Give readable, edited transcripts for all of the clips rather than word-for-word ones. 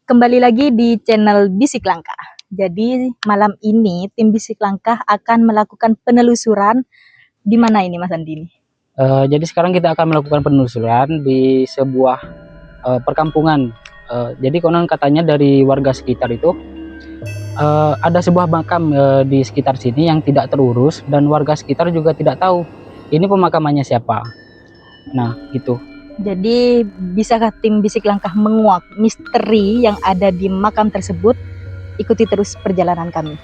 Kembali lagi di channel Bisik Langkah. Jadi malam ini tim Bisik Langkah akan melakukan penelusuran di mana ini Mas Andi ini? Jadi sekarang kita akan melakukan penelusuran di sebuah perkampungan. Jadi konon katanya dari warga sekitar itu ada sebuah makam di sekitar sini yang tidak terurus dan warga sekitar juga tidak tahu ini pemakamannya siapa. Nah, gitu. Jadi bisakah tim Bisik Langkah menguak misteri yang ada di makam tersebut? Ikuti terus perjalanan kami.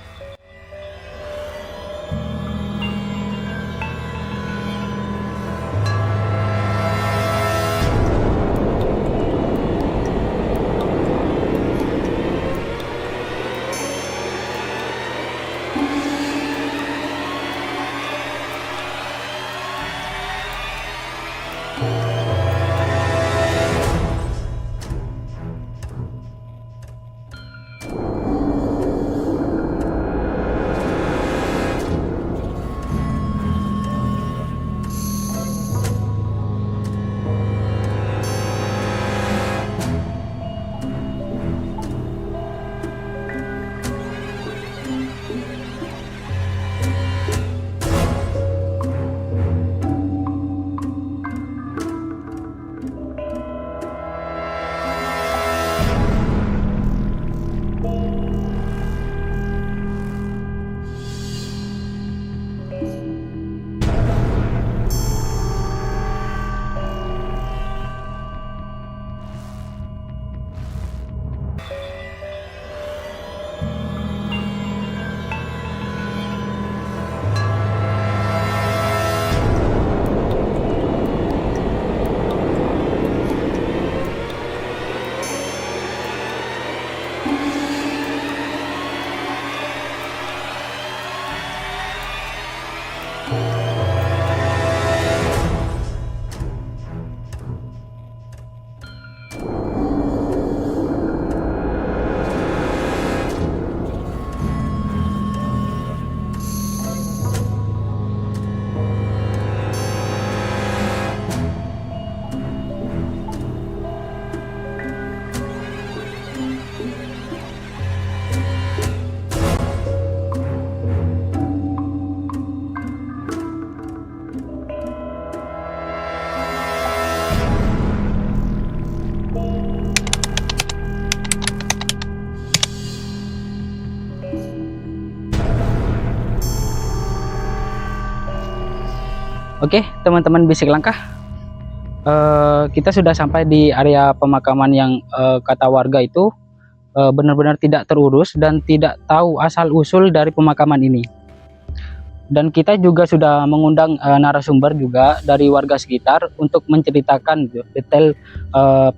Oke, teman-teman Bisik Langkah, kita sudah sampai di area pemakaman yang kata warga itu benar-benar tidak terurus dan tidak tahu asal-usul dari pemakaman ini. Dan kita juga sudah mengundang narasumber juga dari warga sekitar untuk menceritakan detail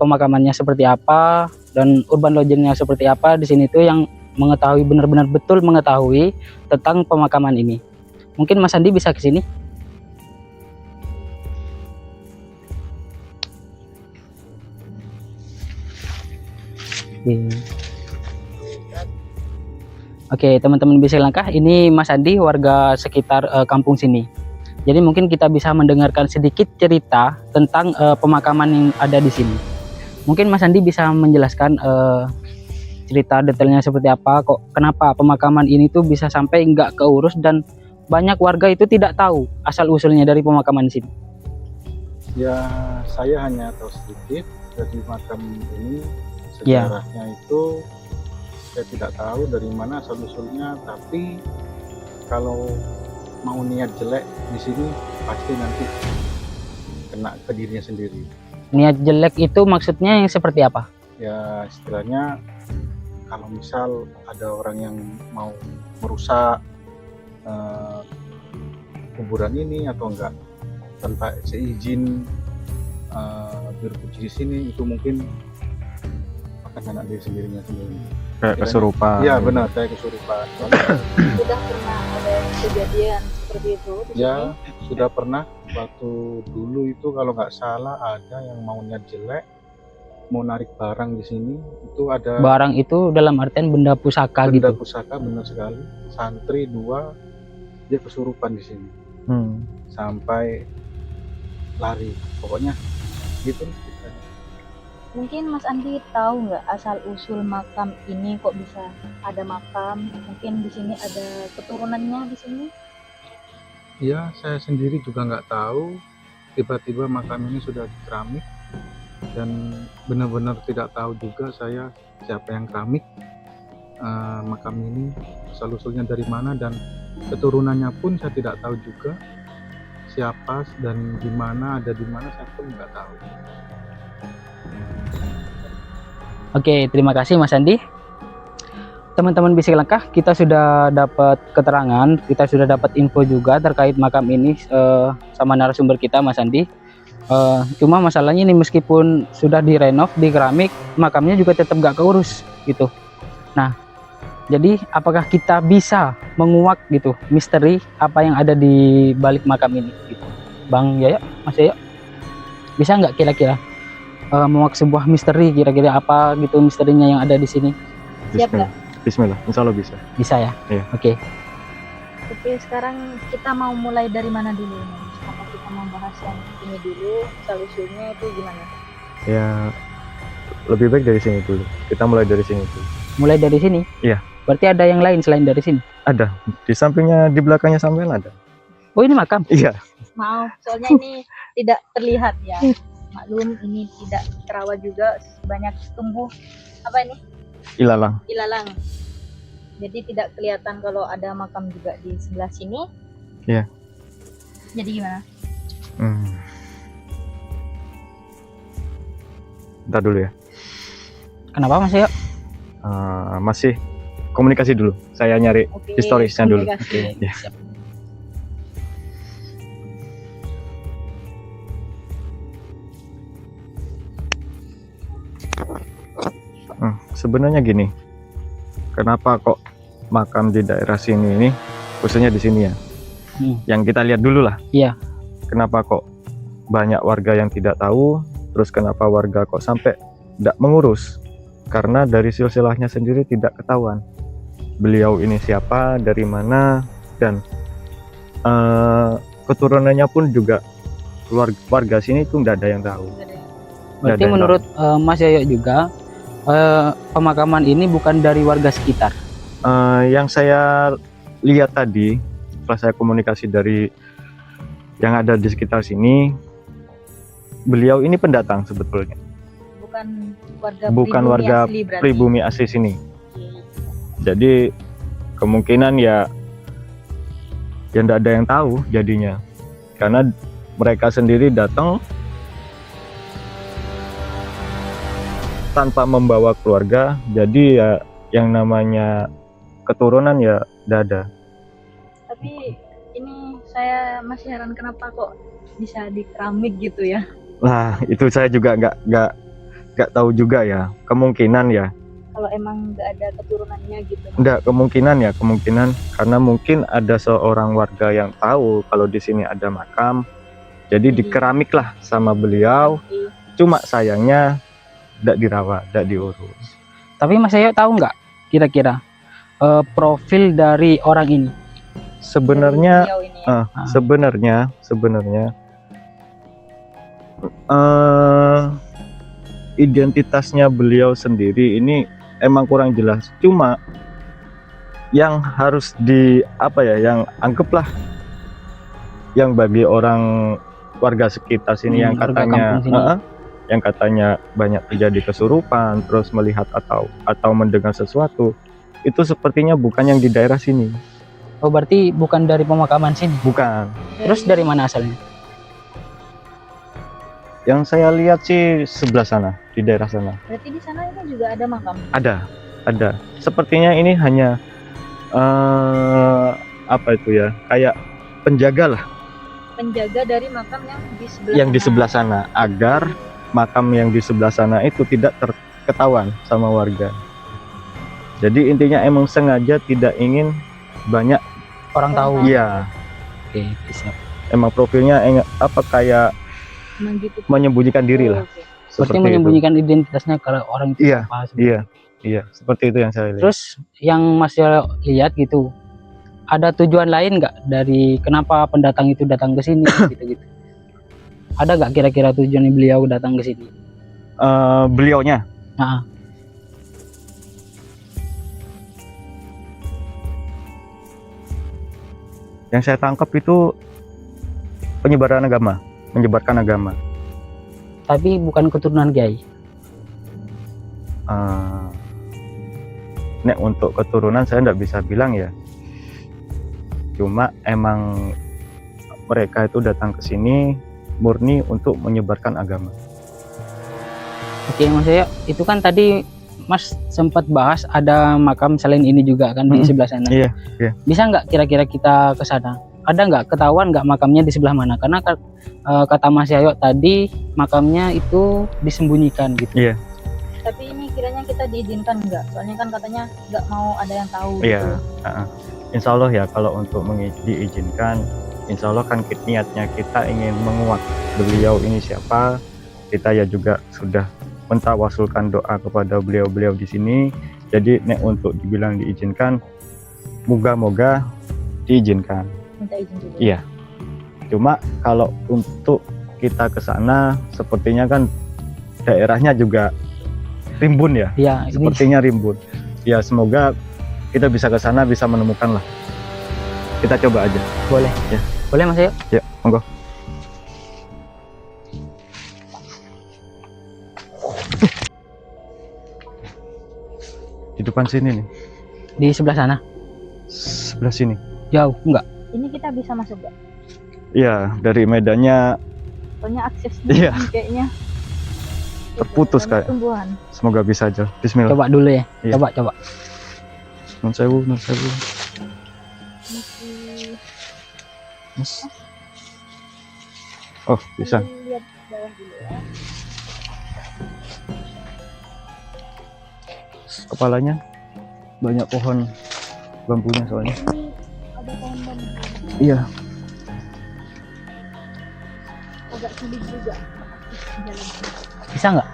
pemakamannya seperti apa dan urban legendnya seperti apa di sini tuh yang mengetahui benar-benar betul mengetahui tentang pemakaman ini. Mungkin Mas Andi bisa ke sini. Oke, teman-teman Bisik Langkah, ini Mas Andi, warga sekitar kampung sini. Jadi mungkin kita bisa mendengarkan sedikit cerita tentang pemakaman yang ada di sini. Mungkin Mas Andi bisa menjelaskan cerita detailnya seperti apa, kok kenapa pemakaman ini tuh bisa sampai nggak keurus dan banyak warga itu tidak tahu asal-usulnya dari pemakaman sini. Ya, saya hanya tahu sedikit dari makam ini. Sejarahnya itu saya tidak tahu dari mana asal-usulnya, tapi kalau mau niat jelek di sini pasti nanti kena ke dirinya sendiri. Niat jelek itu maksudnya yang seperti apa? Ya, istilahnya kalau misal ada orang yang mau merusak kuburan ini atau enggak tanpa seizin berpuji di sini, itu mungkin akan kena diri sendirinya sendiri. Kayak kesurupan. Iya benar, kayak kesurupan. Sudah pernah ada kejadian seperti itu di Ya, sini? sudah pernah. Waktu dulu itu kalau nggak salah ada yang mau niat jelek, mau narik barang di sini. Itu ada Barang itu dalam artian benda pusaka benda gitu. pusaka, benar sekali. Santri 2 dia kesurupan di sini. Sampai lari. Pokoknya gitu. Mungkin Mas Andi tahu nggak asal usul makam ini kok bisa ada makam? Mungkin di sini ada keturunannya di sini. Ya, saya sendiri juga nggak tahu. Tiba-tiba makam ini sudah di keramik dan benar-benar tidak tahu juga saya siapa yang keramik makam ini, asal-usulnya dari mana, dan keturunannya pun saya tidak tahu juga siapa dan di mana, ada di mana saya pun nggak tahu. Oke, terima kasih Mas Andi. Teman-teman Bisik Langkah, kita sudah dapat keterangan, kita sudah dapat info juga terkait makam ini sama narasumber kita Mas Andi. Cuma masalahnya ini meskipun sudah direnov, di keramik, makamnya juga tetap gak keurus gitu. Nah, jadi apakah kita bisa menguak gitu misteri apa yang ada di balik makam ini gitu. Bang Yayo, Mas Yayo, bisa nggak kira-kira menguak sebuah misteri, kira-kira apa gitu misterinya yang ada di sini? Siap nggak? Bismillah, insya Allah bisa. Bisa ya? Iya. Oke. Oke, sekarang kita mau mulai dari mana dulu? Apa kita mau bahas yang ini dulu, asal-usulnya itu gimana? Ya, lebih baik dari sini dulu. Kita mulai dari sini dulu. Mulai dari sini? Iya. Berarti ada yang lain selain dari sini? Ada. Di sampingnya, di belakangnya sampean ada. Oh, ini makam? Iya. Maaf, soalnya ini tidak terlihat ya. Maklum, ini tidak terawat juga, banyak tumbuh apa ini? Ilalang. Ilalang. Jadi tidak kelihatan kalau ada makam juga di sebelah sini. Iya. Jadi gimana? Bentar dulu ya. Kenapa Mas Yayo? Masih komunikasi dulu. Saya nyari Oke, historisnya dulu. komunikasi. Ya. Siap. Sebenarnya gini. Kenapa kok makam di daerah sini ini, khususnya di sini ya? Yang kita lihat dulu lah. Iya. Kenapa kok banyak warga yang tidak tahu? Terus kenapa warga kok sampai tidak mengurus? Karena dari silsilahnya sendiri tidak ketahuan. Beliau ini siapa, dari mana, dan keturunannya pun juga warga sini itu tidak ada yang tahu. Berarti Ada yang menurut Mas Yayo juga pemakaman ini bukan dari warga sekitar. Yang saya lihat tadi, setelah saya komunikasi dari yang ada di sekitar sini, beliau ini pendatang sebetulnya. Bukan warga Bukan pribumi warga asli berarti. pribumi asli sini. Oke. Jadi kemungkinan ya tidak ada yang tahu jadinya, karena mereka sendiri datang tanpa membawa keluarga. Jadi ya yang namanya keturunan ya tidak ada. Tapi ini saya masih heran kenapa kok bisa di keramik gitu ya. Nah itu saya juga nggak tahu juga ya. Kemungkinan ya. Kalau emang nggak ada keturunannya gitu. Enggak, kemungkinan karena mungkin ada seorang warga yang tahu kalau di sini ada makam. Jadi dikeramik lah sama beliau. Oke. Cuma sayangnya tidak dirawat, tidak diurus. Tapi Mas Yayo tahu nggak kira-kira profil dari orang ini? Sebenarnya Dari beliau ini ya. sebenarnya identitasnya beliau sendiri ini emang kurang jelas. Cuma yang harus yang anggaplah yang bagi orang warga sekitar sini yang warga katanya kampung sini. yang katanya banyak terjadi kesurupan, terus melihat atau mendengar sesuatu, itu sepertinya bukan yang di daerah sini. Oh, berarti bukan dari pemakaman sini. Bukan. Terus dari mana asalnya? Yang saya lihat sih sebelah sana, di daerah sana. Berarti di sana ini juga ada makam. Ada. Sepertinya ini hanya kayak penjaga lah Penjaga dari makam yang di sebelah yang di sana. sebelah sana, agar makam yang di sebelah sana itu tidak terketahuan sama warga. Jadi intinya emang sengaja tidak ingin banyak Orang tahu. iya. Oke, siap. Emang profilnya kayak Emang gitu. menyembunyikan diri lah. Oke. Berarti Seperti menyembunyikan identitasnya kalau orang itu Iya, apa sebenarnya. Iya, seperti itu yang saya lihat. Terus yang Mas Yayo lihat gitu, ada tujuan lain nggak dari kenapa pendatang itu datang ke sini gitu-gitu? Ada nggak kira-kira tujuan beliau datang ke sini? beliaunya. Nah, Yang saya tangkap itu penyebaran agama, menyebarkan agama. tapi bukan keturunan Kiai. Nek untuk keturunan saya nggak bisa bilang ya. Cuma emang mereka itu datang ke sini murni untuk menyebarkan agama. Oke, Mas Yoyo, itu kan tadi Mas sempat bahas ada makam selain ini juga kan di sebelah sana. Iya, iya. Bisa nggak kira-kira kita ke sana? Ada nggak ketahuan nggak makamnya di sebelah mana? Karena kata Mas Yoyo tadi makamnya itu disembunyikan gitu. Iya. Tapi ini kiranya kita diizinkan nggak? Soalnya kan katanya nggak mau ada yang tahu Iya. gitu. Insya Allah ya, kalau untuk diizinkan, insya Allah kan niatnya kita ingin menguak beliau ini siapa. Kita ya juga sudah mentawasulkan doa kepada beliau-beliau di sini. Jadi nek untuk dibilang diizinkan, moga-moga diizinkan. Minta izin dulu. Iya. Cuma kalau untuk kita ke sana, sepertinya kan daerahnya juga rimbun ya. Iya, ini Sepertinya rimbun. Ya semoga kita bisa ke sana, bisa menemukan lah. Kita coba aja. boleh. Ya. Boleh Mas Yoyo? Ya, monggo. Di depan sini nih, Di sebelah sana. sebelah sini. Jauh enggak? Ini kita bisa masuk nggak? Iya, dari medannya Soalnya aksesnya Iya. kayaknya Terputus banyak kayak. tumbuhan. semoga bisa aja. Bismillah. Coba dulu ya. Iya. Coba. Nun sewu, nun sewu. Masih Mas. Oh, bisa. lihat bawah dulu ya. Kepalanya banyak pohon bambunya soalnya. Ini ada pohon bambu. Iya. Agak sulit juga jalan. Bisa nggak?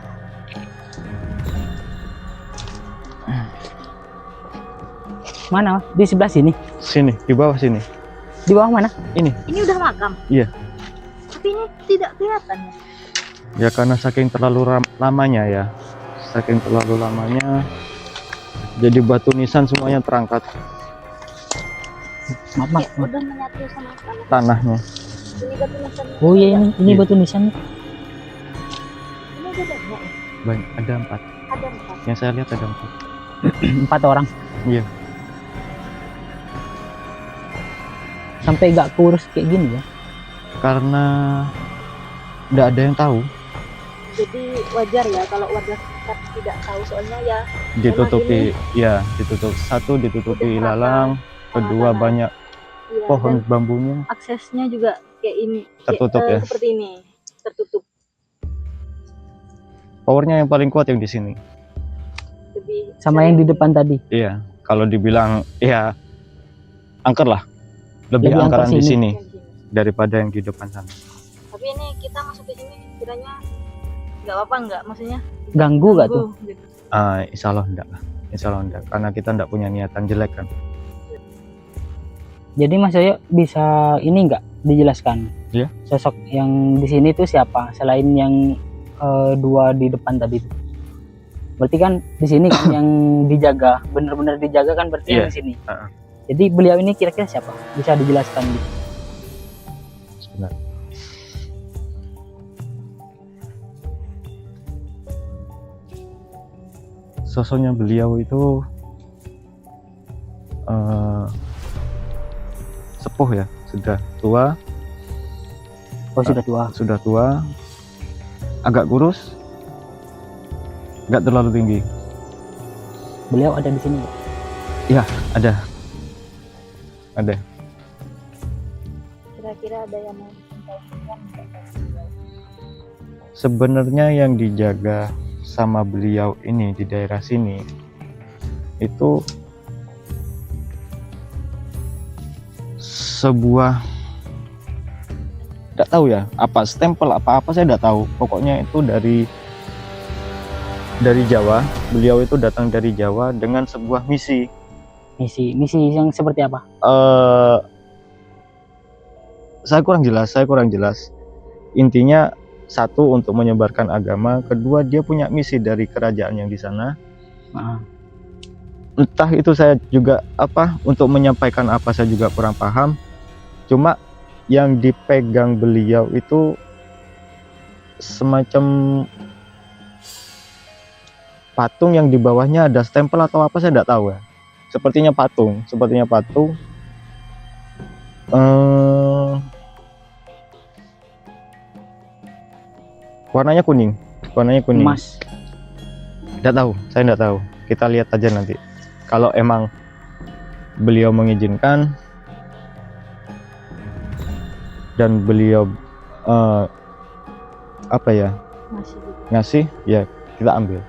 Mana? Mas? Di sebelah sini. Sini, di bawah sini. Di bawah mana? Ini udah makam. Iya. Tapi ini tidak kelihatan ya. Ya karena saking terlalu lamanya ya. Saking terlalu lamanya jadi batu nisan semuanya terangkat Maaf. Kayak udah menyatu sama tanah. tanahnya. Ini batu nisan. Oh iya, ini Iya. batu nisan. Ini ada banyak. Ya? Banyak, ada 4. Ada 4. Yang saya lihat ada 4. 4 orang. Iya. Sampai nggak kurus kayak gini ya. Karena nggak ada yang tahu, Jadi wajar ya kalau warga sekitar tidak tahu, soalnya ya ditutupi ya, satu ditutupi Udah ilalang, kedua tanah. banyak iya, pohon dan bambunya aksesnya juga kayak ini tertutup ya. seperti ini, tertutup. Powernya yang paling kuat yang di sini. Lebih Sama yang di sering- depan tadi. Iya, kalau dibilang ya angker lah, lebih Lebih angker angkeran di sini. sini yang sini. daripada yang di depan sana. Tapi ini kita masuk ke sini kiranya nggak apa-apa nggak, maksudnya Ganggu nggak tuh? gitu. Insya Allah enggak lah, insya Allah enggak, karena kita enggak punya niatan jelek kan. Jadi Mas Yoyo bisa ini nggak dijelaskan? Iya. Sosok yang di sini tuh siapa? Selain yang 2 di depan tadi tuh. Berarti kan di sini kan yang dijaga, bener-bener dijaga kan berarti yang Iya. di sini. Heeh. Jadi beliau ini kira-kira siapa? Bisa dijelaskan gitu. Sebentar. Sosoknya beliau itu sepuh ya, sudah tua, Oh sudah tua. agak kurus, nggak terlalu tinggi. Beliau ada di sini nggak? Ada. Kira-kira ada yang mau disampaikan nggak? Sebenarnya yang dijaga sama beliau ini di daerah sini itu sebuah, tidak tahu ya, apa stempel apa saya tidak tahu. Pokoknya itu dari Jawa. Beliau itu datang dari Jawa dengan sebuah misi. Misi yang seperti apa? Saya kurang jelas. Intinya satu untuk menyebarkan agama, kedua dia punya misi dari kerajaan yang di sana. Entah itu saya juga untuk menyampaikan apa saya juga kurang paham. Cuma yang dipegang beliau itu semacam patung yang di bawahnya ada stempel atau apa, saya tidak tahu ya. Sepertinya patung. Warnanya kuning. Emas. Tidak tahu, saya tidak tahu. Kita lihat aja nanti. Kalau emang beliau mengizinkan dan beliau ngasih, ya kita ambil.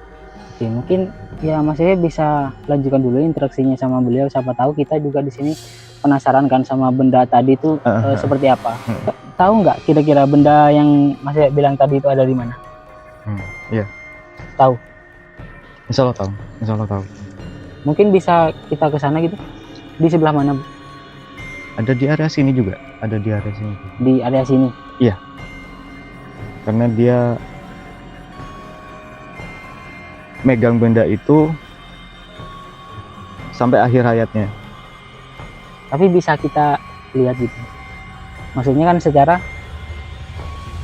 Oke, mungkin ya Mas Yahya bisa lanjutkan dulu interaksinya sama beliau. Siapa tahu kita juga di sini penasaran kan sama benda tadi itu seperti apa. Tahu nggak kira-kira benda yang Mas Yahya bilang tadi itu ada di mana? Iya. Tahu? Insya Allah tahu. Mungkin bisa kita ke sana gitu. Di sebelah mana, Bu? Ada di area sini juga. Di area sini. Iya. Karena dia megang benda itu sampai akhir hayatnya. Tapi bisa kita lihat gitu. Maksudnya kan secara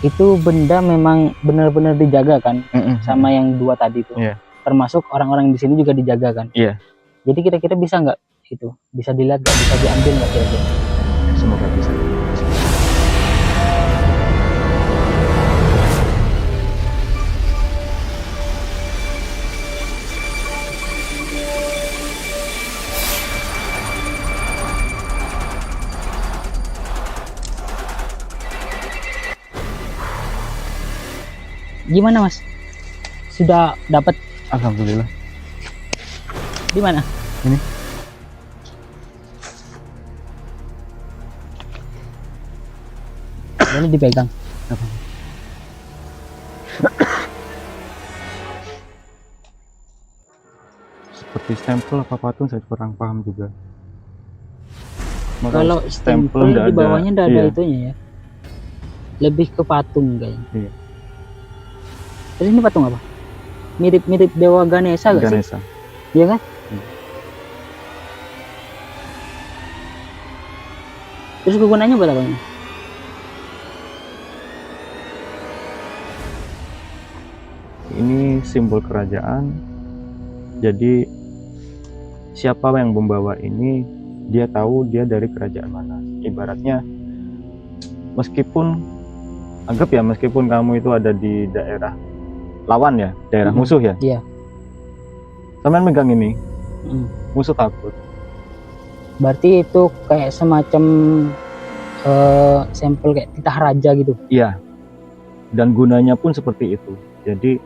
itu benda memang benar-benar dijaga kan, sama yang dua tadi itu. Iya. Termasuk orang-orang di sini juga dijaga kan. Iya. Jadi kira-kira bisa nggak itu? Bisa dilihat nggak? Bisa diambil nggak kira-kira? Semoga bisa. Gimana Mas? Sudah dapat? Alhamdulillah. Di mana? Ini. Boleh dipegang. Seperti stempel apa patung, saya kurang paham juga. Kalau stempel di bawahnya tidak ada iya. itunya ya. Lebih ke patung kayaknya. Iya. Terus ini patung apa? Mirip-mirip Dewa Ganesha gak sih? Ganesha. Iya kan? Terus kegunaannya buat apa ini? Ini simbol kerajaan. Jadi siapa yang membawa ini, dia tahu dia dari kerajaan mana. Ibaratnya meskipun kamu itu ada di daerah lawan ya, daerah musuh ya. Iya. Sampean megang ini, musuh takut. Berarti itu kayak semacam sampel kayak titah raja gitu. Iya. Dan gunanya pun seperti itu. Jadi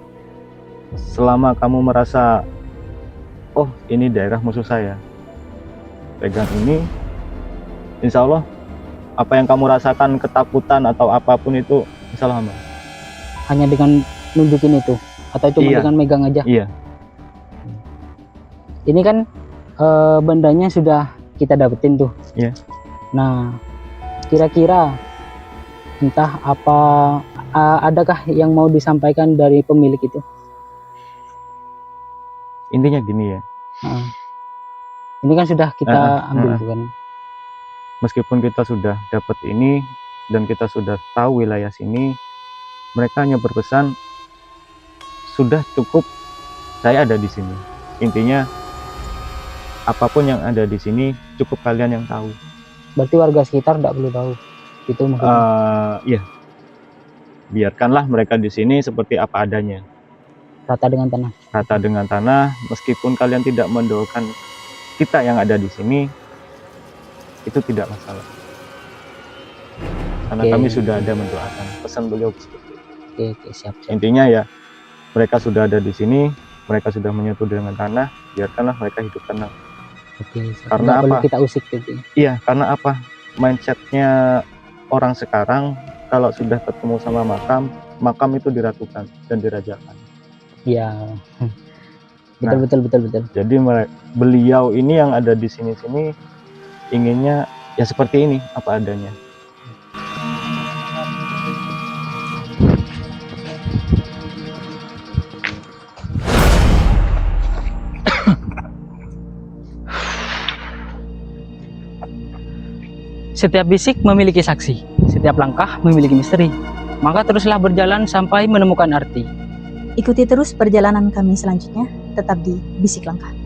selama kamu merasa, oh ini daerah musuh saya, pegang ini, insya Allah apa yang kamu rasakan, ketakutan atau apapun itu, insya Allah aman. Hanya dengan nunjukin itu atau cuma dengan megang aja? Iya. Ini kan bendanya sudah kita dapetin tuh. Iya. Nah, kira-kira entah apa, adakah yang mau disampaikan dari pemilik itu? Intinya gini ya. Ini kan sudah kita ambil tuh kan. Meskipun kita sudah dapat ini dan kita sudah tahu wilayah sini, mereka hanya berpesan sudah cukup, saya ada di sini. Intinya apapun yang ada di sini cukup kalian yang tahu. Berarti warga sekitar tidak perlu tahu itu maksudnya? Iya. Biarkanlah mereka di sini seperti apa adanya. Rata dengan tanah. Rata dengan tanah, meskipun kalian tidak mendoakan kita yang ada di sini, itu tidak masalah. Karena kami sudah ada mendoakan. Pesan beliau seperti itu. Oke, siap. Intinya ya, mereka sudah ada di sini, mereka sudah menyentuh dengan tanah, biarkanlah mereka hidup tenang. Oke, karena apa? Kita usik gitu. Iya, karena apa? Mindsetnya orang sekarang kalau sudah ketemu sama makam itu diratukan dan dirajakan. Iya. Betul. Jadi beliau ini yang ada di sini inginnya ya seperti ini, apa adanya. Setiap bisik memiliki saksi, setiap langkah memiliki misteri. Maka teruslah berjalan sampai menemukan arti. Ikuti terus perjalanan kami selanjutnya, tetap di Bisik Langkah.